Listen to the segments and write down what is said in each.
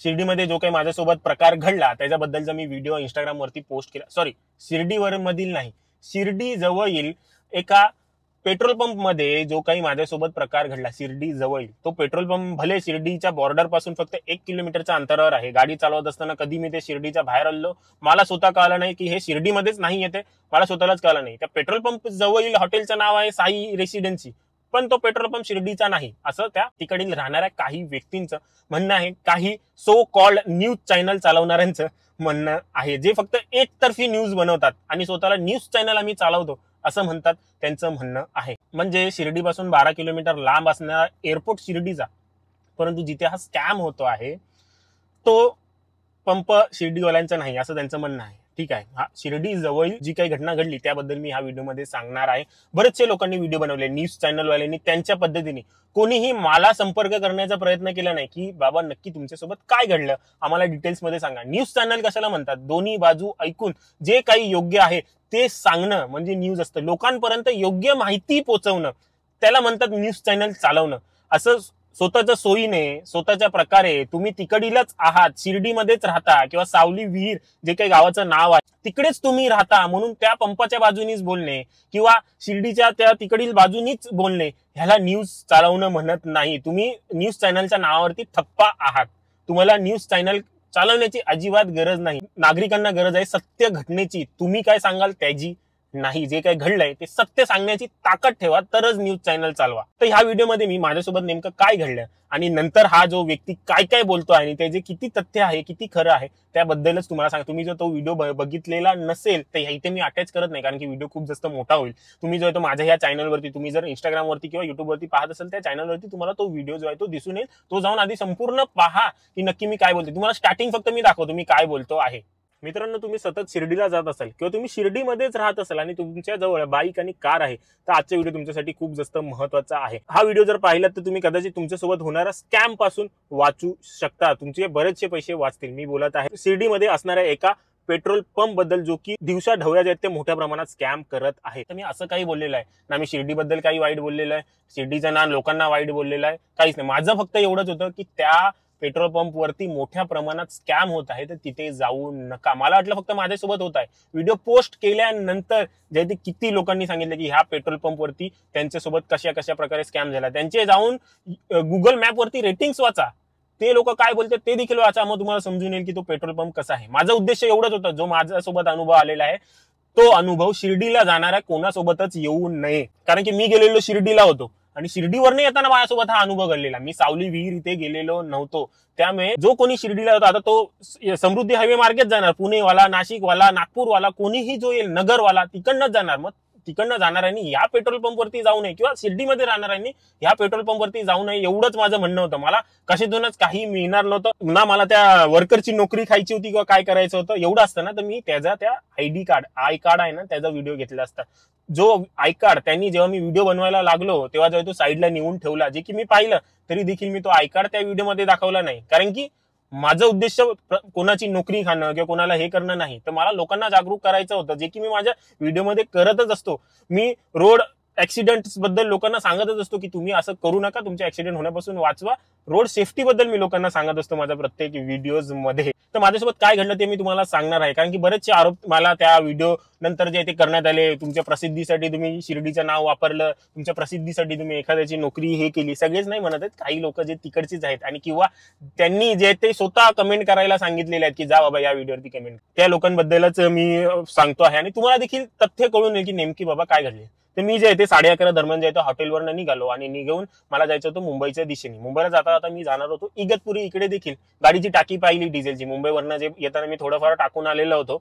शिर्डीमध्ये जो काही माझ्यासोबत प्रकार घडला त्याच्याबद्दलचा मी व्हिडिओ इंस्टाग्रामवरती पोस्ट केला. सॉरी, शिर्डीवर मधील नाही, शिर्डी जवळील एका पेट्रोल पंप मध्ये जो काही माझ्यासोबत प्रकार घडला शिर्डी जवळ, तो पेट्रोल पंप भले शिर्डीच्या बॉर्डर पासून फक्त 1 किलोमीटरच्या अंतरावर आहे. गाडी चालवत असताना कधी मी ते शिर्डीच्या बाहेर आलो, मला स्वतः कळलं नाही की हे शिर्डीमध्येच नाही येते, मला स्वतःलाच कळलं नाही. त्या पेट्रोल पंप जवळील हॉटेलचं नाव आहे साई रेसिडेन्सी, पण तो पेट्रोल पंप शिर्डीचा नाही असं त्या तिकडील राहणाऱ्या काही व्यक्तींचं म्हणणं आहे. काही सो कॉल्ड न्यूज चॅनल चालवणाऱ्यांचं म्हणणं आहे, जे फक्त एकतर्फी न्यूज बनवतात आणि स्वतःला न्यूज चॅनल आम्ही चालवतो असं म्हणतात, त्यांचं म्हणणं आहे. म्हणजे शिर्डीपासून 12 किलोमीटर लांब असणारा एअरपोर्ट शिर्डीचा, परंतु जिथे हा स्कॅम होतो आहे तो पंप शिर्डीवाल्यांचा नाही असं त्यांचं म्हणणं आहे. ठीक आहे, हा शिर्डी जवळ जी काही घटना घडली त्याबद्दल मी ह्या व्हिडिओमध्ये सांगणार आहे. बरेचसे लोकांनी व्हिडिओ बनवले, न्यूज चॅनलवाल्यांनी त्यांच्या पद्धतीने. कोणीही मला संपर्क करण्याचा प्रयत्न केला नाही की बाबा नक्की तुमच्यासोबत काय घडलं, आम्हाला डिटेल्समध्ये सांगा. न्यूज चॅनल कशाला म्हणतात, दोन्ही बाजू ऐकून जे काही योग्य आहे ते सांगणं म्हणजे न्यूज असतं. लोकांपर्यंत योग्य माहिती पोहोचवणं त्याला म्हणतात न्यूज चॅनल चालवणं. असं स्वतःच्या सोयीने स्वतःच्या प्रकारे तुम्ही तिकडीलच आहात, शिर्डीमध्येच राहता किंवा सावली विहीर जे काही गावाचं नाव आहे तिकडेच तुम्ही राहता म्हणून त्या पंपाच्या बाजूनीच बोलणे किंवा शिर्डीच्या त्या तिकडील बाजूनीच बोलणे ह्याला न्यूज चालवणं म्हणत नाही. तुम्ही न्यूज चॅनलच्या नावावरती थप्पा आहात. तुम्हाला न्यूज चॅनल चालवण्याची अजिबात गरज नाही. नागरिकांना गरज आहे सत्य घटनेची, तुम्ही काय सांगाल त्याची नाही. जे काही घडलंय ते सत्य सांगण्याची ताकद ठेवा, तरच न्यूज चॅनल चालवा. तर ह्या व्हिडिओमध्ये मी माझ्यासोबत नेमकं काय घडलं आणि नंतर हा जो व्यक्ती काय काय बोलतो आणि त्याचे किती तथ्य आहे, किती खरं आहे त्याबद्दलच तुम्हाला सांग. तुम्ही जर तो व्हिडिओ बघितलेला नसेल तर इथे मी अटॅच करत नाही, कारण की व्हिडिओ खूप जास्त मोठा होईल. तुम्ही जो आहे तो माझ्या ह्या चॅनलवरती, तुम्ही जर इंस्टाग्रामवरती किंवा युट्यूबवरती पाहत असेल त्या चॅनलवरती तुम्हाला तो व्हिडिओ जो आहे तो दिसून येईल. तो जाऊन आधी संपूर्ण पहा की नक्की मी काय बोलतो. तुम्हाला स्टार्टिंग फक्त मी दाखवतो मी काय बोलतो आहे. मित्रांनो, तुम्ही सतत शिर्डीला जात असाल किंवा तुम्ही शिर्डीमध्येच राहत असाल आणि तुमच्या जवळ बाईक आणि कार आहे तर आजचा व्हिडिओ तुमच्यासाठी खूप जास्त महत्वाचा आहे. हा व्हिडिओ जर पाहिलात तर तुम्ही कदाचित तुमच्यासोबत होणारा स्कॅम पासून वाचू शकता, तुमचे बरेचसे पैसे वाचतील. मी बोलत आहे शिर्डीमध्ये असणाऱ्या एका पेट्रोल पंप बद्दल जो की दिवसा ढवळ्या आहेत ते मोठ्या प्रमाणात स्कॅम करत आहे. तर मी असं काही बोललेलं आहे ना, मी शिर्डीबद्दल काही वाईट बोललेलं आहे, शिर्डीचं ना लोकांना वाईट बोललेलं आहे, काहीच नाही. माझं फक्त एवढंच होतं की त्या पेट्रोल पंप वरती मोठ्या प्रमाणात स्कॅम होत आहे तर तिथे जाऊ नका. मला वाटलं फक्त माझ्यासोबत होत आहे. व्हिडिओ पोस्ट केल्यानंतर जे ते किती लोकांनी सांगितलं की ह्या पेट्रोल पंप वरती त्यांच्यासोबत कशा कशा प्रकारे स्कॅम झाला. त्यांचे जाऊन गुगल मॅप वरती रेटिंग्स वाचा, ते लोक काय बोलतात ते देखील वाचा, मग तुम्हाला समजून येईल की तो पेट्रोल पंप कसा आहे. माझा उद्देश एवढंच होता, जो माझ्यासोबत अनुभव आलेला आहे तो अनुभव शिर्डीला जाणाऱ्या कोणासोबतच येऊ नये. कारण की मी गेलेलो शिर्डीला होतो आणि शिर्डीवर नाही येताना माझ्यासोबत हा अनुभव घडलेला. मी सावली विहीर इथे गेलेलो नव्हतो. त्यामुळे जो कोणी शिर्डीला होता, आता तो समृद्धी हायवे मार्गेच जाणार, पुणेवाला, नाशिकवाला, नागपूरवाला, कोणीही जो येईल, नगरवाला तिकडनंच जाणार. मग तिकडनं जाणाऱ्यांनी या पेट्रोल पंपवरती जाऊ नये किंवा शिर्डीमध्ये राहणाऱ्यांनी या पेट्रोल पंपवरती जाऊ नये एवढंच माझं म्हणणं होतं. मला कशातूनच काही मिळणार नव्हतं ना, मला त्या वर्करची नोकरी खायची होती किंवा काय करायचं होतं. एवढं असतं ना तर मी त्याचा त्या आय कार्ड आहे ना त्याचा व्हिडिओ घेतला असता. जो आय कार्ड त्यांनी जेव्हा मी व्हिडिओ बनवायला लागलो तेव्हा जेव्हा तो साईडला नेऊन ठेवला, जे की मी पाहिलं तरी देखील मी तो आय कार्ड त्या व्हिडिओमध्ये दाखवला नाही. कारण की माझं उद्देश कोणाची नोकरी खाणं किंवा कोणाला हे करणं नाही, तर मला लोकांना जागरूक करायचं होतं, जे की मी माझ्या व्हिडिओमध्ये करतच असतो. मी रोड ऍक्सिडेंट्स बद्दल लोकांना सांगतच असतो की तुम्ही असं करू नका, तुमचे ऍक्सिडेंट होण्यापासून वाचवा. रोड सेफ्टी बद्दल मी लोकांना सांगत असतो माझ्या प्रत्येक व्हिडिओज मध्ये. तर माझ्यासोबत काय घडलं ते मी तुम्हाला सांगणार आहे, कारण की बरेचसे आरोप मला त्या व्हिडिओ नंतर जे ते करण्यात आले. तुमच्या प्रसिद्धीसाठी तुम्ही शिर्डीचं नाव वापरलं, तुमच्या प्रसिद्धीसाठी तुम्ही एखाद्याची नोकरी हे केली. सगळेच नाही म्हणत आहेत, काही लोक जे तिकडचीच आहेत आणि किंवा त्यांनी जे ते स्वतः कमेंट करायला सांगितलेले आहेत की जा बाबा या व्हिडिओवरती कमेंट, त्या लोकांबद्दलच मी सांगतो आहे. आणि तुम्हाला देखील तथ्य कळून येईल की नेमकी बाबा काय घडले. तर मी जे आहे ते 11:30 दरम्यान जे आहे हॉटेलवरनं निघालो आणि निघून मला जायचं होतं मुंबईच्या दिशेने. मुंबईला जाता जाता मी जाणार होतो इगतपुरी. इकडे देखील गाडीची टाकी पाहिली डिझेलची. मुंबईवरनं जे येताना मी थोडंफार टाकून आलेलो होतो.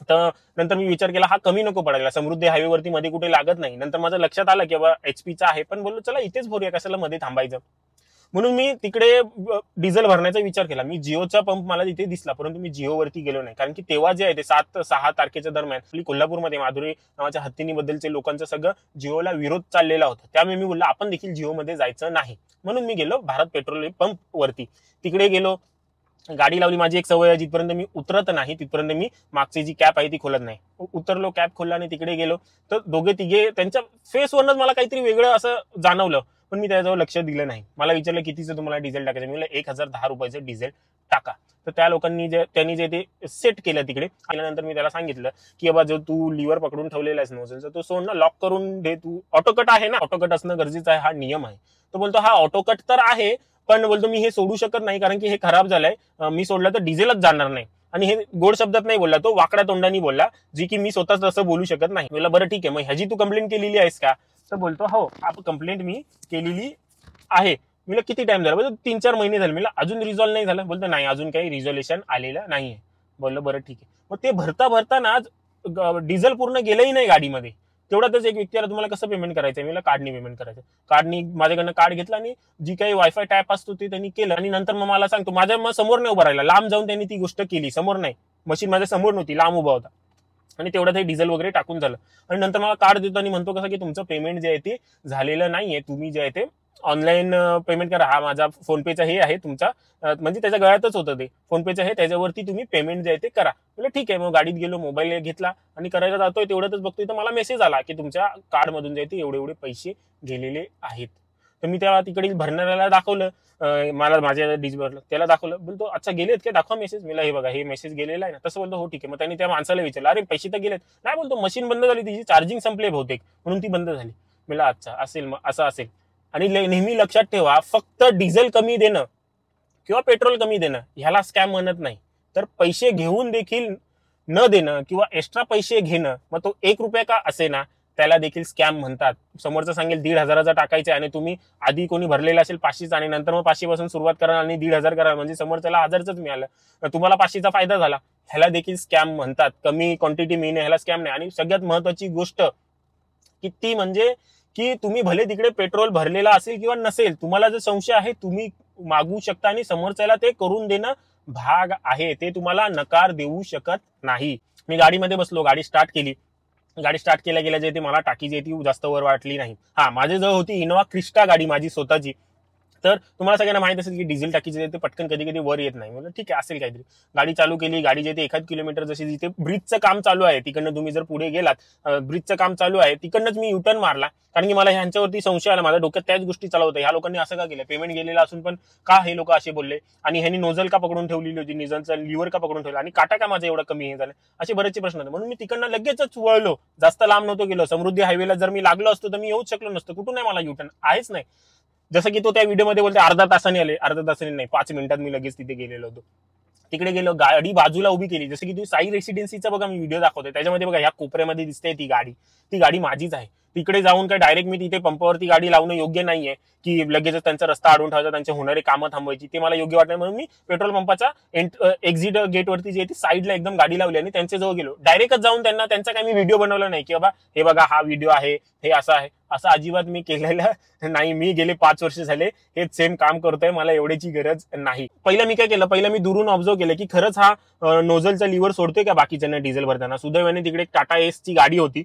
तर नंतर मी विचार केला हा कमी नको पडायला, समृद्धी हायवेवरती मध्ये कुठे लागत नाही. नंतर माझं लक्षात आलं की बाबा HP चा आहे, पण बोललो चला इथेच भरूया, कशाला मध्ये थांबायचं. म्हणून मी तिकडे डिझेल भरण्याचा विचार केला. मी जिओचा पंप मला तिथे दिसला, परंतु मी जिओवरती गेलो नाही. कारण की तेव्हा जे आहे ते 7-6 तारखेच्या दरम्यान कोल्हापूरमध्ये माधुरी नावाच्या हत्तीनी बद्दलचे लोकांचं सगळं जिओला विरोध चाललेला होता. त्यामुळे मी बोललो आपण देखील जिओमध्ये जायचं नाही. म्हणून मी गेलो भारत पेट्रोल पंप वरती. तिकडे गेलो, गाडी लावली. माझी एक सवय आहे, जिथपर्यंत मी उतरत नाही तिथपर्यंत मी मागची जी कॅप आहे ती खोलत नाही. उतरलो, कॅप खोलला आणि तिकडे गेलो तर दोघे तिघे त्यांच्या फेसवरनच मला काहीतरी वेगळं असं जाणवलं, पण मी त्याच्यावर लक्ष दिलं नाही. मला विचारलं कितीचं तुम्हाला डिझेल टाकायचं, मी म्हटलं 1010 रुपयाचं डिझेल टाका. तर त्या लोकांनी त्यांनी जे ते सेट केलं तिकडे आल्यानंतर मी त्याला सांगितलं की बाबा जो तू लिव्हर पकडून ठेवलेला आहेस नोझलचा तो सोड ना, लॉक करून दे. तू ऑटोकट आहे ना, ऑटोकट असणं गरजेचं आहे, हा नियम आहे. तो बोलतो हा ऑटोकट तर आहे, पण बोलतो मी हे सोडू शकत नाही कारण की हे खराब झालंय, मी सोडलं तर डिझेलच जाणार नाही. आणि हे गोड शब्दात नाही बोलला, तो वाकड्या तोंडानी बोलला, जी की मी स्वतःच तसं बोलू शकत नाही. बोलला बरं ठीक आहे, मग ह्याची तू कंप्लेंट केलेली आहेस का? तर बोलतो हो कंप्लेंट मी केलेली आहे. मला किती टाइम झाला? बोलतो 3-4 महिने झाले. मला अजून रिझॉल्व्ह नाही झालं. बोलतो नाही अजून काही रिझोल्युशन आलेलं नाहीये. बोललो बरं ठीक आहे. मग ते भरता ना डिझेल पूर्ण गेलंही नाही गाडीमध्ये. तेवढ्यातच एक व्यक्तीला तुम्हाला कसं पेमेंट करायचं? मला कार्डनी पेमेंट करायचं. कार्डनी माझ्याकडनं कार्ड घेतला आणि जी काही वायफाय टॅप असतो ते त्यांनी केलं आणि नंतर मग मला सांगतो माझ्या मग समोर नाही उभा राहिला, लांब जाऊन त्यांनी ती गोष्ट केली. समोर नाही, मशीन माझ्या समोर नव्हती, लांब उभा होता आणि तेवढ्यात हे डिझेल वगैरे टाकून झालं. आणि नंतर मला कार्ड देतो आणि म्हणतो कसं की तुमचं पेमेंट जे आहे ते झालेलं नाहीये, तुम्ही जे आहे ते ऑनलाईन पेमेंट करा. हा माझा फोनपेचा हे आहे तुमचा, म्हणजे त्याच्या गळ्यातच होतं ते फोनपेचं आहे, त्याच्यावरती तुम्ही पेमेंट जे आहे ते करा. म्हणजे ठीक आहे. मग गाडीत गेलो, मोबाईल घेतला आणि करायला जातोय, तेवढ्यातच बघतोय तर मला मेसेज आला की तुमच्या कार्ड मधून जे आहे ते एवढे एवढे पैसे गेलेले आहेत. तर मी तेव्हा तिकडे भरणाऱ्याला दाखवलं, मला माझ्या डिझेल त्याला दाखवलं. बोलतो अच्छा गेलेत का, दाखवा मेसेज. मला हे बघा हे मेसेज गेलेला आहे ना. तसं बोलतो हो ठीक आहे. मग त्यांनी त्या माणसाला विचारलं अरे पैसे तर गेलेत. नाही बोलतो मशीन बंद झाली, तिची चार्जिंग संपले बहुतेक म्हणून ती बंद झाली. मला अच्छा असेल, मग असं असेल. आणि नेहमी लक्षात ठेवा, फक्त डिझेल कमी देणं किंवा पेट्रोल कमी देणं ह्याला स्कॅम म्हणत नाही. तर पैसे घेऊन देखील न देणं किंवा एक्स्ट्रा पैसे घेणं, मग तो 1 रुपया का असे ना, त्याला देखील स्कॅम म्हणतात. समोरचं सांगेल 1,500 टाकायचे आणि तुम्ही आधी कोणी भरलेला असेल 500 आणि नंतर मग 500 पासून सुरुवात करा आणि 1,500 करा, म्हणजे समोरच्याला 1000च मिळालं, तुम्हाला 500चा फायदा झाला. ह्याला देखील स्कॅम म्हणतात. कमी क्वांटिटी मिळणे ह्याला स्कॅम नाही. आणि सगळ्यात महत्वाची गोष्ट की ती म्हणजे की तुम्ही भले तिकडे पेट्रोल भरलेला असेल किंवा नसेल, तुम्हाला जर संशय आहे तुम्ही मागू शकता आणि समोरच्याला ते करून देणं भाग आहे. ते तुम्हाला नकार देऊ शकत नाही. मी गाडीमध्ये बसलो, गाडी स्टार्ट केली. गाडी स्टार्ट केल्या गेल्या जे ती मला टाकी जी ती जास्त वर वाटली नाही. हा माझ्याजवळ होती इनोवा क्रिस्टा गाडी माझी स्वतःची. तर तुम्हाला सगळ्यांना माहित असेल की डिझेल टाकीचे ते पटकन कधी कधी वर येत नाही. म्हणजे ठीक आहे असेल काहीतरी. गाडी चालू केली, गाडी जे 1 किलोमीटर जशी जिथे ब्रिजचं काम चालू आहे तिकडनं तुम्ही जर पुढे गेलात, ब्रिजचं काम चालू आहे तिकडनंच मी युटर्न मारला, कारण की मला ह्यांच्यावरती संशय आला. माझ्या डोक्यात त्याच गोष्टी चालू होत्या, ह्या लोकांनी असं का केलं, पेमेंट गेलेला असून पण का हे लोक असे बोलले, आणि ह्यांनी नोझल का पकडून ठेवलेली होती, निझलचा लिव्हर का पकडून ठेवला, आणि काटा का माझा एवढा कमी हे झालं, असे बरेचसे प्रश्न होते. म्हणून मी तिकडनं लगेचच वळलो, जास्त लांब नव्हतो गेलो. समृद्धी हायवेला जर मी लागलो असतो तर मी येऊच शकलो नसतो. कुठून आहे मला युटर्न आहेच नाही. जसं की तो त्या व्हिडिओमध्ये बोलते अर्धा तासाने आले, अर्धा तासाने नाही 5 मिनिटात मी लगेच तिथे गेलेलो होतो. तिकडे गेलो, गाडी बाजूला उभी केली. जसं की तुम्ही साई रेसिडेन्सीचा बघा मी व्हिडिओ दाखवतोय, त्याच्यामध्ये बघा ह्या कोपऱ्यामध्ये दिसते ती गाडी, ती गाडी माझीच आहे. तिकडे जाऊन काय डायरेक्ट मी तिथे पंपावरती गाडी लावणं योग्य नाहीये, की लगेच त्यांचा रस्ता अडवून ठेवायचा, त्यांचे होणारे कामं थांबवायची, ते मला योग्य वाटत. म्हणून मी पेट्रोल पंपाच्या एक्झिट गेटवरती जे ती साईडला एकदम गाडी लावली आणि त्यांच्याजवळ गेलो. डायरेक्टच जाऊन त्यांचा काही मी व्हिडिओ बनवला नाही की बाबा हे बघा हा व्हिडिओ आहे, हे असं आहे, असं अजिबात मी केलेलं नाही. मी गेले 5 वर्ष झाले हेच सेम काम करतोय, मला एवढ्याची गरज नाही. पहिलं मी काय केलं, पहिलं मी दुरून ऑब्झर्व केलं की खरंच हा नोझलचा लिव्हर सोडतोय का बाकीच्यांना डिझेल भरताना. सुदैवाने तिकडे टाटा एस ची गाडी होती,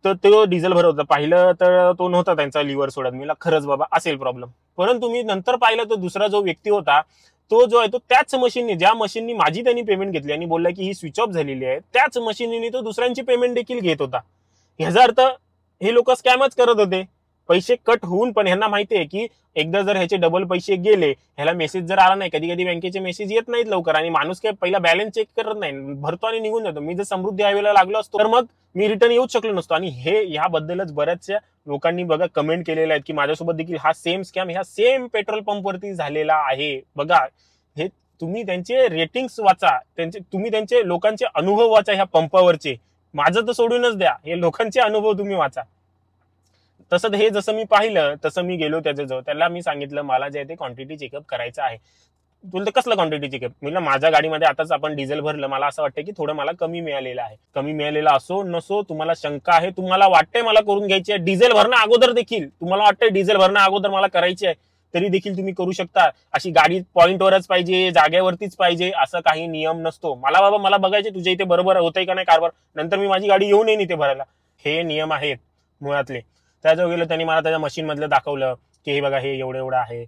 तर तो डिझेल भरत होता. पाहिलं तर तो नव्हता त्यांचा लिव्हर सोडत. मी खरंच बाबा असेल प्रॉब्लेम. परंतु मी नंतर पाहिलं तो दुसरा जो व्यक्ती होता, तो जो आहे तो त्याच मशीनने, ज्या मशीननी माझी त्यांनी पेमेंट घेतली आणि बोलला की ही स्विच ऑफ झालेली आहे, त्याच मशीनने तो दुसऱ्यांची पेमेंट देखील घेत होता. ह्याचा अर्थ हे लोक स्कॅमच करत होते. पैसे कट होऊन पण ह्यांना माहितीये की एकदा जर ह्याचे डबल पैसे गेले, ह्याला मेसेज जर आला नाही, कधी कधी बँकेचे मेसेज येत नाहीत लवकर, आणि माणूस काय पहिला बॅलन्स चेक करत नाही, भरतो आणि निघून जातो. मी जर समृद्धी हायवेला लागलो असतो तर मग मी रिटर्न येऊच शकलो नसतो. आणि हे ह्याबद्दलच बऱ्याचशा लोकांनी बघा कमेंट केलेल्या आहेत की माझ्यासोबत देखील हा सेम स्कॅम ह्या सेम पेट्रोल पंपवरती झालेला आहे. बघा हे तुम्ही त्यांचे रेटिंग्स वाचा, तुम्ही त्यांचे लोकांचे अनुभव वाचा ह्या पंपावरचे. माझं तर सोडूनच द्या, हे लोकांचे अनुभव तुम्ही वाचा. तसं हे जसं मी पाहिलं तसं मी गेलो त्याच्याजवळ, त्याला मी सांगितलं मला जे आहे ते क्वांटिटी चेकअप करायचं आहे. बोलतो कसलं क्वांटिटी चेकअप. मी माझ्या गाडीमध्ये आताच आपण डिझेल भरलं, मला असं वाटतं की थोडं मला कमी मिळालेलं आहे. कमी मिळालेलं असो नसो, तुम्हाला शंका आहे, तुम्हाला वाटतंय मला करून घ्यायची आहे, डिझेल भरणं अगोदर देखील तुम्हाला वाटतंय डिझेल भरणं अगोदर मला करायची आहे, तरी देखील तुम्ही करू शकता. अशी गाडी पॉइंटवरच पाहिजे, जागेवरतीच पाहिजे असं काही नियम नसतो. मला बाबा मला बघायचे तुझ्या इथे बरोबर होतंय का नाही कारभार, नंतर मी माझी गाडी येऊन येईन इथे भरायला. हे नियम आहेत मुळातले. त्याजवळ गेलो, त्यांनी मला त्याच्या मशीन मधलं दाखवलं की हे बघा हे एवढं एवढं आहे,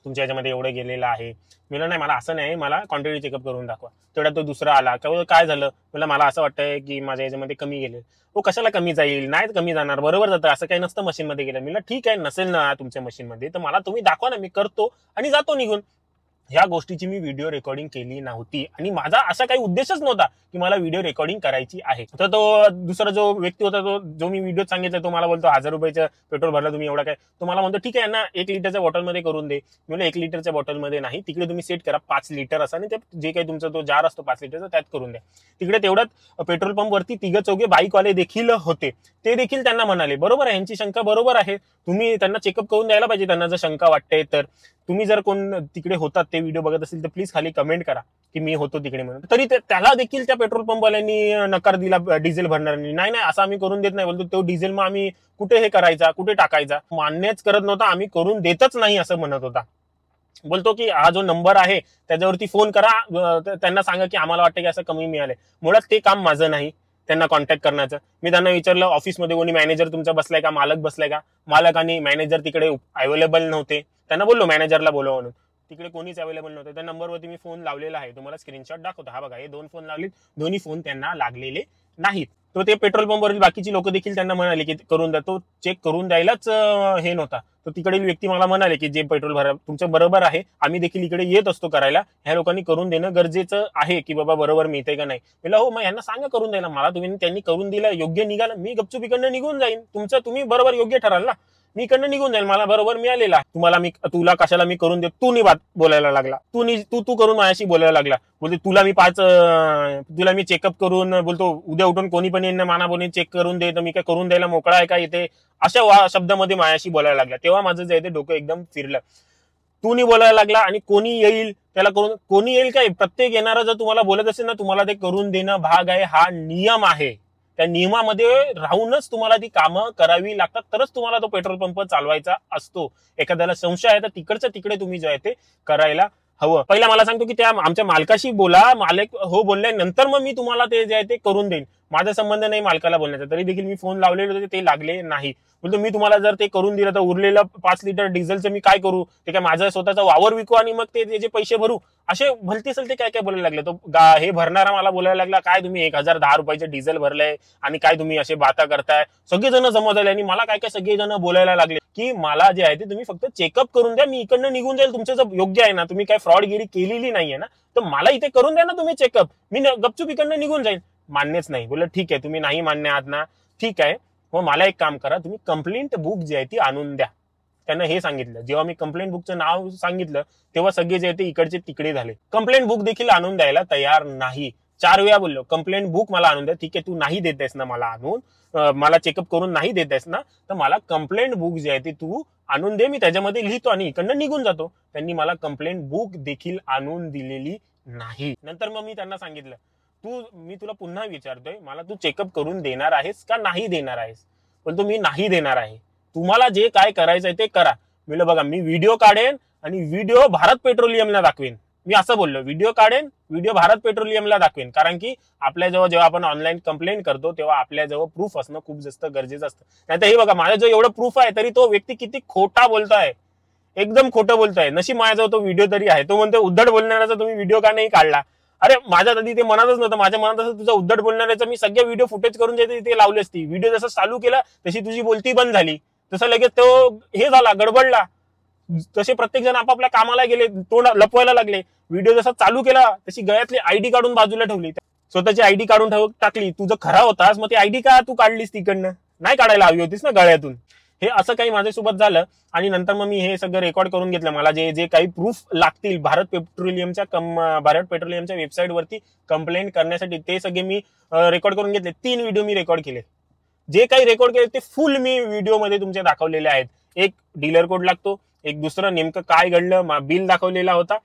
तुमच्या याच्यामध्ये एवढं गेलेलं आहे. मी नाही, मला असं नाही, मला क्वांटिटी चेकअप करून दाखवा. तेवढा तो दुसरा आला, काय झालं, मला असं वाटतंय की माझ्या याच्यामध्ये कमी गेले. तो कशाला कमी जाईल, नाही कमी जाणार, बरोबर जातं, असं काही नसतं मशीनमध्ये गेलं. मी ठीक आहे, नसेल ना तुमच्या मशीनमध्ये तर मला तुम्ही दाखवा ना, मी करतो आणि जातो निघून. ह्या गोष्टीची मी व्हिडिओ रेकॉर्डिंग केली नव्हती आणि माझा असा काही उद्देशच नव्हता की मला व्हिडिओ रेकॉर्डिंग करायची आहे. तर तो दुसरा जो व्यक्ती होता, तो जो मी व्हिडिओ सांगितला, तो मला बोलतो 1000 रुपयाचं पेट्रोल भरला तुम्ही, एवढा काय. तो मला म्हणतो ठीक आहे ना, 1 लिटरच्या बॉटलमध्ये करून दे. मी म्हणलं 1 लिटरच्या बॉटलमध्ये नाही, तिकडे तुम्ही सेट करा 5 लिटर असा, आणि ते जे काही तुमचा तो जार असतो 5 लिटरचा त्यात करून द्या. तिकडे तेवढ्यात पेट्रोल पंपवरती 3-4 बाईकवाले देखील होते. ते देखील त्यांना म्हणाले बरोबर आहे, यांची शंका बरोबर आहे, तुम्ही त्यांना चेकअप करून द्यायला पाहिजे, त्यांना जर शंका वाटते तर. तुम्ही जर कोण तिकडे होतात, ते व्हिडिओ बघत असेल तर प्लीज खाली कमेंट करा की मी होतो तिकडे म्हणून. तरी त्याला देखील त्या पेट्रोल पंपवाल्यांनी नकार दिला डिझेल भरणाऱ्यांनी. नाही नाही, असं आम्ही करून देत नाही. बोलतो तो डिझेल मग आम्ही कुठे हे करायचा, कुठे टाकायचा. मान्यच करत नव्हता, आम्ही करून देतच नाही असं म्हणत होता. बोलतो की हा जो नंबर आहे त्याच्यावरती फोन करा, त्यांना सांगा की आम्हाला वाटतं की असं कमी मिळालंय. मुळात ते काम माझं नाही त्यांना कॉन्टॅक्ट करण्याचं. मी त्यांना विचारलं ऑफिसमध्ये कोणी मॅनेजर तुमचा बसलाय का, मालक बसलाय का. मालक आणि मॅनेजर तिकडे अवेलेबल नव्हते. त्यांना बोललो मॅनेजरला बोलवा म्हणून, तिकडे कोणीच अवेलेबल नव्हतं. त्या नंबरवरती मी फोन लावलेला आहे, तुम्हाला स्क्रीनशॉट दाखवतो. हा बघा, हे 2 फोन लावले, दोन्ही फोन त्यांना लागलेले नाहीत. तो ते पेट्रोल पंपवरील बाकीची लोक देखील त्यांना म्हणाले की करून द्या. तो चेक करून द्यायलाच हे नव्हता. तर तिकडील व्यक्ती मला म्हणाले की जे पेट्रोल भरा तुमचं बरोबर आहे, आम्ही देखील इकडे येत असतो करायला, ह्या लोकांनी करून देणं गरजेचं आहे की बाबा बरोबर मिळते का नाही. म्हणलं हो, मग यांना सांगा करून द्यायला मला. त्यांनी करून दिलं, योग्य निघालं, मी गपचूप इकडनं निघून जाईन. तुम्ही बरोबर योग्य ठराल ना, मी इकडनं निघून जाईल, मला बरोबर मिळालेला. तुला कशाला मी करून देत, तू बात बोलायला लागला, तू करून माझ्याशी बोलायला लागला. बोलते तुला मी चेकअप करून, बोलतो उद्या उठून कोणी पण येणं माना बोलणे चेक करून दे, तर मी काय करून द्यायला मोकळा आहे का इथे, अशा शब्दामध्ये माझ्याशी बोलायला लागला. तेव्हा माझं जे आहे ते डोकं एकदम फिरलं. तू बोलायला लागला आणि कोणी येईल त्याला करून, कोणी येईल काय, प्रत्येक येणारा जर तुम्हाला बोलत असेल ना, तुम्हाला ते करून देणं भाग आहे, हा नियम आहे. त्या नियमामध्ये राहूनच तुम्हाला ती कामं करावी लागतात, तरच तुम्हाला तो पेट्रोल पंप चालवायचा असतो. एखाद्याला संशय आहे तर तिकडच्या तिकडे तुम्ही जे आहे ते करायला हवं. पहिला मला सांगतो की त्या आमच्या मालकाशी बोला, मालक हो बोलल्यानंतर मग मी तुम्हाला ते जे आहे ते करून देईन. माझा संबंध नाही मालकाला बोलण्याचा. तरी देखील मी फोन लावलेले होते, ते लागले नाही. बोलतो मी तुम्हाला जर ते करून दिलं तर उरलेलं 5 लिटर डिझेलचं मी काय करू, ते काय माझा स्वतःचा वावर विकू आणि मग ते जे पैसे भरू, असे भलते असेल ते काय काय बोलायला लागले. तो हे भरणारा मला बोलायला लागला, काय तुम्ही 1010 रुपयाचे डिझेल भरलंय आणि काय तुम्ही असे बाता करताय. सगळेजण जमा झाले आणि मला काय काय सगळेजण बोलायला लागले की मला जे आहे ते तुम्ही फक्त चेकअप करून द्या, मी इकडनं निघून जाईल. तुमचं जर योग्य आहे ना, तुम्ही काय फ्रॉडगिरी केलेली नाहीये ना, तर मला इथे करून द्या ना तुम्ही चेकअप, मी गपचूप इकडनं निघून जाईल. मान्यच नाही. बोललं ठीक आहे, तुम्ही नाही मान्य आहात ना, ठीक आहे, मग मला एक काम करा, तुम्ही कंप्लेंट बुक जी आहे ती आणून द्या. त्यांना हे सांगितलं. जेव्हा मी कंप्लेंट बुकचं नाव सांगितलं तेव्हा सगळे जे आहे ते इकडचे तिकडे झाले. कंप्लेंट बुक देखील आणून द्यायला तयार नाही. 4 वेळा बोललो कंप्लेंट बुक मला आणून द्या. ठीक आहे, तू नाही देत आहेस ना मला आणून, मला चेकअप करून नाही देत आहेस ना, तर मला कंप्लेंट बुक जी आहे ती तू आणून दे, मी त्याच्यामध्ये लिहितो आणि इकडनं निघून जातो. त्यांनी मला कंप्लेंट बुक देखील आणून दिलेली नाही. नंतर मग मी त्यांना सांगितलं, मी तुला पुन्हा विचारतोय, मला तू चेकअप करून देणार आहेस का नाही देणार आहेस. पण मी नाही देणार आहे, तुम्हाला जे काय करायचंय ते करा. म्हणलं बघा, मी व्हिडिओ काढेन आणि व्हिडिओ भारत पेट्रोलियमला दाखवेन. मी असं बोललो, व्हिडिओ काढेन, व्हिडिओ भारत पेट्रोलियमला दाखवेन. कारण की आपल्याजवळ जेव्हा आपण ऑनलाईन कंप्लेंट करतो तेव्हा आपल्याजवळ प्रूफ असणं खूप जास्त गरजेचं असतं. नाहीतर हे बघा, माझ्याजवळ एवढं प्रूफ आहे तरी तो व्यक्ती किती खोटा बोलतोय, एकदम खोटं बोलतोय. नशीब माझ्याजवळ तो व्हिडिओ तरी आहे. तो म्हणतो उद्धट बोलणाऱ्याचा तुम्ही व्हिडिओ का नाही काढला. अरे माझ्या आधी ते मनातच नव्हतं. माझ्या मनात असं तुझा उद्धट बोलणाऱ्याचं मी सगळे व्हिडिओ फुटेज करून ते लावली असती. व्हिडिओ जसं चालू केला तशी तुझी बोलती बंद झाली, तसं लगेच तो हे झाला, गडबडला. तसे प्रत्येक जण आपापल्या कामाला गेले, तोंड लपवायला लागले. व्हिडिओ जसा चालू केला तशी गळ्यातली आयडी काढून बाजूला ठेवली, स्वतःची आयडी काढून टाकली. तुझं खरा होतास मग ती आयडी का तू काढलीस तिकडनं, नाही काढायला हवी होतीस ना गळ्यातून. हे असं काही माझ्यासोबत झालं आणि नंतर मग मी हे सगळं रेकॉर्ड करून घेतलं. मला जे काही प्रूफ लागतील भारत पेट्रोलियमच्या वेबसाईटवरती कंप्लेंट करण्यासाठी ते सगळे मी रेकॉर्ड करून घेतले. 3 व्हिडिओ मी रेकॉर्ड केले. जे काही रेकॉर्ड केले ते फुल मी व्हिडिओमध्ये तुमचे दाखवलेले आहेत. एक डीलर कोड लागतो, एक दुसरं नेमकं काय घडलं, बिल दाखवलेला होता,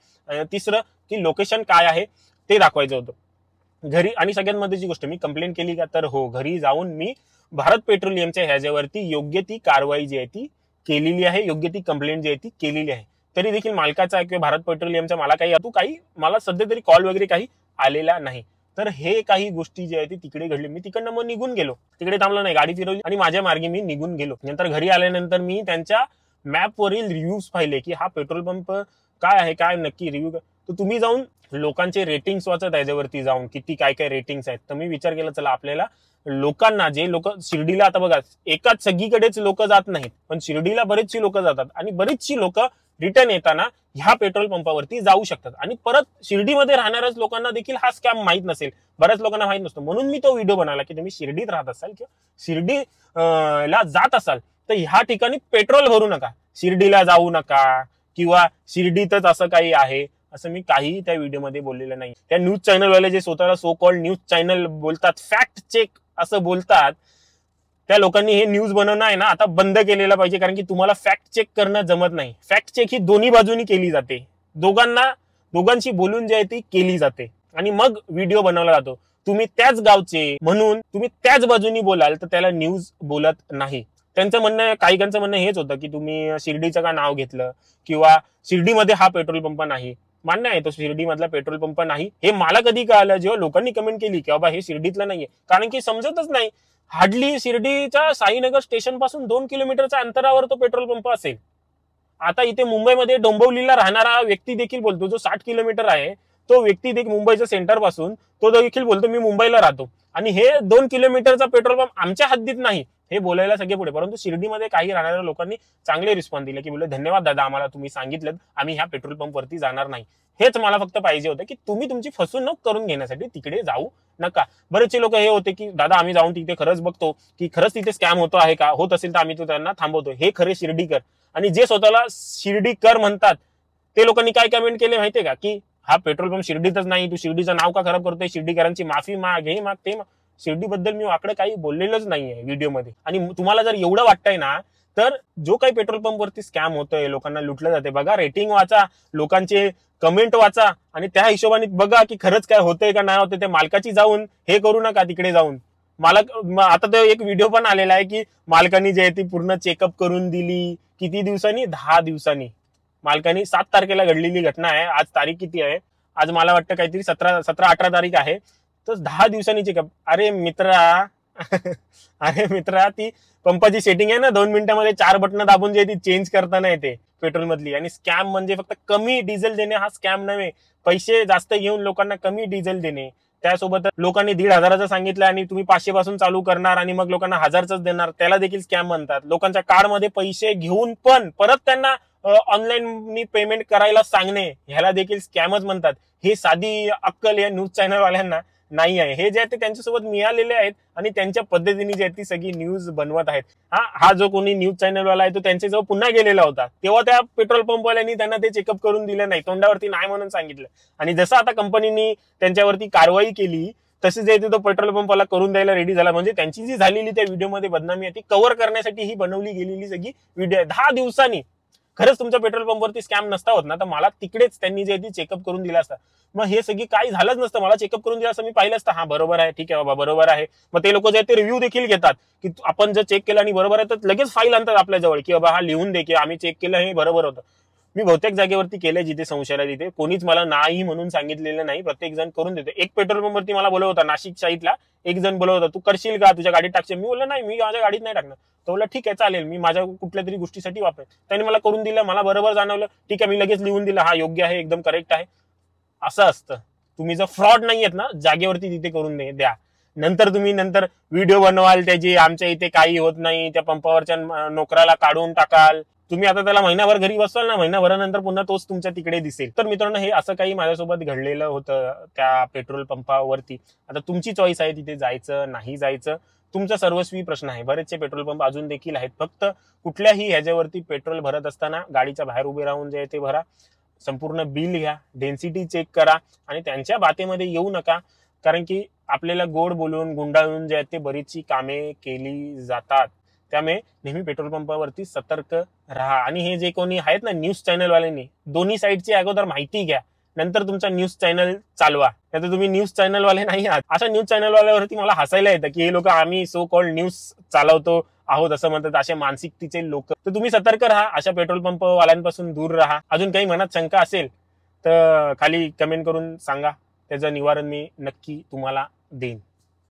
तिसरं की लोकेशन काय आहे ते दाखवायचं होतं घरी. आणि सगळ्यात महत्त्वाची गोष्ट, मी कंप्लेंट केली का, तर हो, घरी जाऊन मी भारत पेट्रोलियमच्या ह्याच्यावरती योग्य ती कारवाई जी आहे ती केलेली आहे, योग्य ती कंप्लेंट जी आहे ती केलेली आहे. तरी देखील मालकाचा किंवा भारत पेट्रोलियमचा मला सध्या तरी कॉल वगैरे काही आलेला नाही. तर हे काही गोष्टी जे आहे ती तिकडे घडली. मी तिकडनं मग निघून गेलो, तिकडे थांबलो नाही, गाडी फिरवली आणि माझ्या मार्गे मी निघून गेलो. नंतर घरी आल्यानंतर मी त्यांच्या मॅपवरील रिव्ह्यूज पाहिले की हा पेट्रोल पंप काय आहे, काय नक्की रिव्ह्यू. तर तुम्ही जाऊन लोकांचे रेटिंग्स वाचत त्याच्यावरती जाऊन किती काय काय रेटिंग्स आहेत. तर मी विचार केला चला आपल्याला लोकांना, जे लोक शिर्डीला, आता बघा एकाच सगळीकडेच लोक जात नाहीत, पण शिर्डीला बरेचशी लोक जातात आणि बरीचशी लोक रिटर्न येताना ह्या पेट्रोल पंपावरती जाऊ शकतात. आणि परत शिर्डीमध्ये राहणाऱ्याच लोकांना देखील हा स्कॅम माहित नसेल, बऱ्याच लोकांना माहित नसतो. म्हणून मी तो व्हिडिओ बनवला की तुम्ही शिर्डीत राहत असाल किंवा शिर्डी ला जात असाल तर ह्या ठिकाणी पेट्रोल भरू नका, शिर्डीला जाऊ नका, किंवा शिर्डीतच असं काही आहे असं मी काहीही त्या व्हिडिओमध्ये बोललेलं नाही. त्या न्यूज चॅनलवाले जे स्वतःला सो कॉल्ड न्यूज चॅनल बोलतात, फॅक्ट चेक असं बोलतात, त्या लोकांनी हे न्यूज बनवणं आहे ना आता बंद केलेलं पाहिजे. कारण की तुम्हाला फॅक्ट चेक करणं जमत नाही. फॅक्ट चेक ही दोन्ही बाजूनी केली जाते, दोघांशी बोलून जी आहे ती केली जाते आणि मग व्हिडिओ बनवला जातो. तुम्ही त्याच गावचे म्हणून तुम्ही त्याच बाजूनी बोलाल तर त्याला न्यूज बोलत नाही. त्यांचं म्हणणं, काहीकांचं म्हणणं हेच होतं की तुम्ही शिर्डीचं का नाव घेतलं, किंवा शिर्डीमध्ये हा पेट्रोल पंप नाही. मान्य आहे, तो शिर्डीमधला पेट्रोल पंप नाही हे मला कधी कळालं जेव्हा लोकांनी कमेंट केली की बाबा हे शिर्डीतलं नाहीये. कारण की समजतच नाही, हार्डली शिर्डीच्या साईनगर स्टेशन पासून 2 किलोमीटरच्या अंतरावर तो पेट्रोल पंप असेल. आता इथे मुंबईमध्ये डोंबिवलीला राहणारा व्यक्ती देखील बोलतो, जो 60 किलोमीटर आहे, तो व्यक्ती देखील मुंबईच्या सेंटर पासून तो देखील बोलतो मी मुंबईला राहतो आणि हे 2 किलोमीटरचा पेट्रोल पंप आमच्या हद्दीत नाही हे बोलायला सगळे पुढे. परंतु शिर्डीमध्ये काही राहणाऱ्या लोकांनी चांगले रिस्पॉन्स दिले की बोलले धन्यवाद दादा, आम्हाला तुम्ही सांगितलं, आम्ही ह्या पेट्रोल पंप वरती जाणार नाही. हेच मला फक्त पाहिजे होतं की तुम्ही तुमची फसवणूक करून घेण्यासाठी तिकडे जाऊ नका. बरेचसे लोक हे होते की दादा आम्ही जाऊन तिथे खरंच बघतो की खरंच तिथे स्कॅम होतो आहे का, होत असेल तर आम्ही तो त्यांना थांबवतो. हे खरे शिर्डीकर. आणि जे स्वतःला शिर्डीकर म्हणतात ते लोकांनी काय कमेंट केले माहितीये का, की हा पेट्रोल पंप शिर्डीतच नाही, तू शिर्डीचं नाव का खराब करतोय, शिर्डीकरांची माफी माग, हे माग ते माग. शिर्डीबद्दल मी वाकडं काही बोललेलंच नाहीये व्हिडिओमध्ये. आणि तुम्हाला जर एवढं वाटतंय ना तर जो काही पेट्रोल पंप वरती स्कॅम होतोय, लोकांना लुटलं जाते, बघा रेटिंग वाचा, लोकांचे कमेंट वाचा आणि त्या हिशोबाने बघा की खरंच काय होतंय का नाही होतंय. ते मालकाची जाऊन हे करू नका तिकडे जाऊन. आता तर एक व्हिडिओ पण आलेला आहे की मालकानी जे आहे ती पूर्ण चेकअप करून दिली. किती दिवसांनी? 10 दिवसांनी. मालकानी 7 तारखेला घडलेली घटना आहे. आज तारीख किती आहे? आज मला वाटतं काहीतरी 17-18 तारीख आहे. तर 10 दिवसांनी चेकअप. अरे मित्रा ती पंपाची सेटिंग आहे ना, 2 मिनिटांमध्ये 4 बटन दाबून जे ती चेंज करताना येते पेट्रोल मधली. आणि स्कॅम म्हणजे फक्त कमी डिझेल देणे हा स्कॅम नव्हे, पैसे जास्त घेऊन लोकांना कमी डिझेल देणे. त्यासोबत लोकांनी 1,500चं सांगितलं आणि तुम्ही 500 पासून चालू करणार आणि मग लोकांना 1000च देणार, त्याला देखील स्कॅम म्हणतात. लोकांच्या कार्डमध्ये पैसे घेऊन पण परत त्यांना ऑनलाईन पेमेंट करायला सांगणे, ह्याला देखील स्कॅमच म्हणतात. हे साधी अक्कल या न्यूज चॅनल वाल्यांना नाही आहे. हे जे आहे ते त्यांच्यासोबत मिळालेले आहेत आणि त्यांच्या पद्धतीने जी आहे ती सगळी न्यूज बनवत आहेत. हा जो कोणी न्यूज चॅनलवाला आहे तो त्यांच्याजवळ पुन्हा गेलेला होता, तेव्हा त्या पेट्रोल पंपवाल्यांनी त्यांना ते चेकअप करून दिलं नाही, तोंडावरती नाही म्हणून सांगितलं. आणि जसं आता कंपनीने त्यांच्यावरती कारवाई केली तसे जे तो पेट्रोल पंपाला करून द्यायला रेडी झाला. म्हणजे त्यांची जी झालेली त्या व्हिडिओमध्ये बदनामी आहे ती कव्हर करण्यासाठी ही बनवली गेलेली सगळी व्हिडिओ आहे. 10 दिवसांनी खरंच तुमच्या पेट्रोल पंपवरती स्कॅम नसता होत ना तर मला तिकडेच त्यांनी जे ती चेकअप करून दिला असता. मग हे सगळी काही झालंच नसतं. मला चेकअप करून दिला असं मी पाहिलं असतं. हा बरोबर आहे, ठीक आहे बाबा बरोबर आहे. मग ते लोक जे ते रिव्ह्यू देखील घेतात की आपण जर चेक केलं आणि बरोबर आहे तर लगेच फाईल आणतात आपल्याजवळ की बाबा हा लिहून दे की आम्ही चेक केलं हे बरोबर होतं. मी बहुतेक जागेवरती केलंय जिथे संशयाला, तिथे कोणीच मला नाही म्हणून सांगितलेलं नाही. प्रत्येक जण करून देते. एक पेट्रोल पंपवरती मला बोलवत होता नाशिक साईडला, एक जण बोलवत होता तू करशील का, तुझ्या गाडीत टाकशील. मी बोललो नाही, मी माझ्या गाडीत नाही टाकणार. तो बोलला ठीक आहे चालेल, मी माझ्या कुठल्या तरी गोष्टीसाठी वापरेन. त्याने मला करून दिलं, मला बरोबर जाणवलं, ठीक आहे मी लगेच लिहून दिलं, हा योग्य आहे, एकदम करेक्ट आहे. असं असतं. तुम्ही जर फ्रॉड नाही आहेत ना जागेवरती तिथे करून द्या. नंतर तुम्ही व्हिडिओ बनवाल त्याची, आमच्या इथे काही होत नाही, त्या पंपावरच्या नोकराला काढून टाकाल. तुम्ही आता त्याला महिनाभर घरी बसवाल ना, महिनाभरानंतर पुन्हा तोच तुमच्या तिकडे दिसेल. तर मित्रांनो हे असं काही माझ्यासोबत घडलेलं होतं त्या पेट्रोल पंपावरती. आता तुमची चॉईस आहे तिथे जायचं नाही जायचं, तुमचा सर्वस्वी प्रश्न आहे. बरेचसे पेट्रोल पंप अजून देखील आहेत. फक्त कुठल्याही ह्याच्यावरती पेट्रोल भरत असताना गाडीच्या बाहेर उभे राहून जे ते भरा, संपूर्ण बिल घ्या, डेन्सिटी चेक करा आणि त्यांच्या बातेमध्ये येऊ नका. कारण की आपल्याला गोड बोलून गुंडाळून जे आहेत ते बरीचशी कामे केली जातात. त्यामुळे नेहमी पेट्रोल पंपावरती सतर्क राहा. आणि हे जे कोणी आहेत ना न्यूज चॅनलवाल्यांनी, दोन्ही साईडची अगोदर माहिती घ्या, नंतर तुमचा न्यूज चॅनल चालवा. तर तुम्ही न्यूज चॅनलवाले नाही आहात. अशा न्यूज चॅनलवाल्यावरती मला हसायला येतं की हे लोक आम्ही सो कॉल्ड न्यूज चालवतो आहोत असं म्हणतात, असे मानसिकतेचे लोक. तर तुम्ही सतर्क राहा, अशा पेट्रोल पंप वाल्यांपासून दूर राहा. अजून काही मनात शंका असेल तर खाली कमेंट करून सांगा, त्याचं निवारण मी नक्की तुम्हाला देईन.